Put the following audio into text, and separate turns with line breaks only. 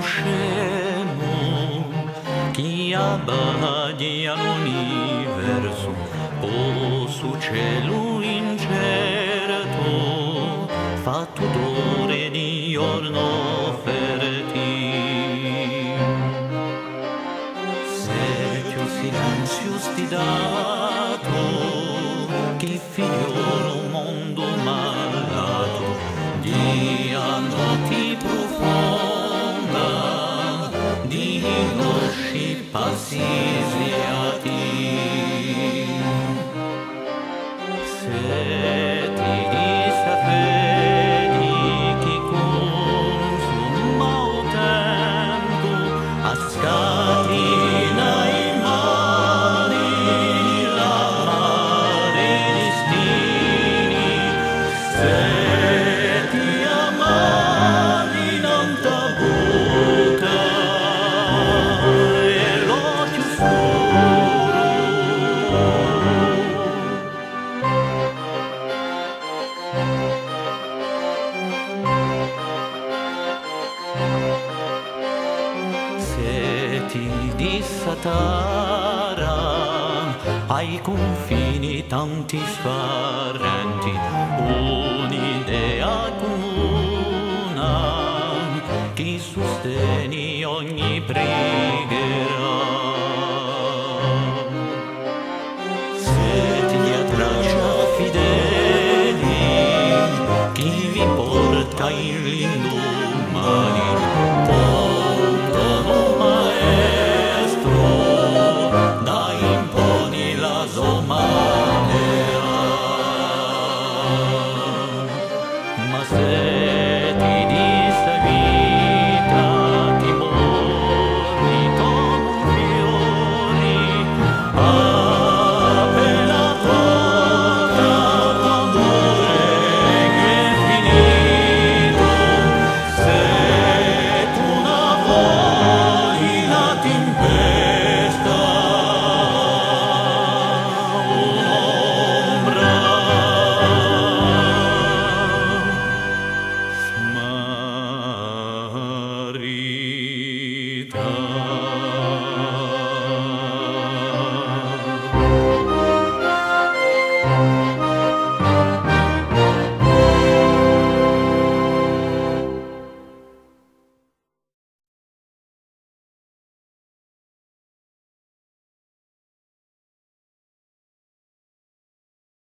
scemo chi abbadia l'universo o su cielo incerto fatto d'ore di giorno ferti. Se più silenzio sti dato che figliolo mondo malato di annoti profonda di angosci passi sviati. Se ti sapedi chi consuma o tempo a scatina i mani la mare destini. Se ti amani non t'abbuca e l'occhio scuro. Se ti dissatara ai confini tanti sparenti un'idea comuna che sosteni ogni preghiera.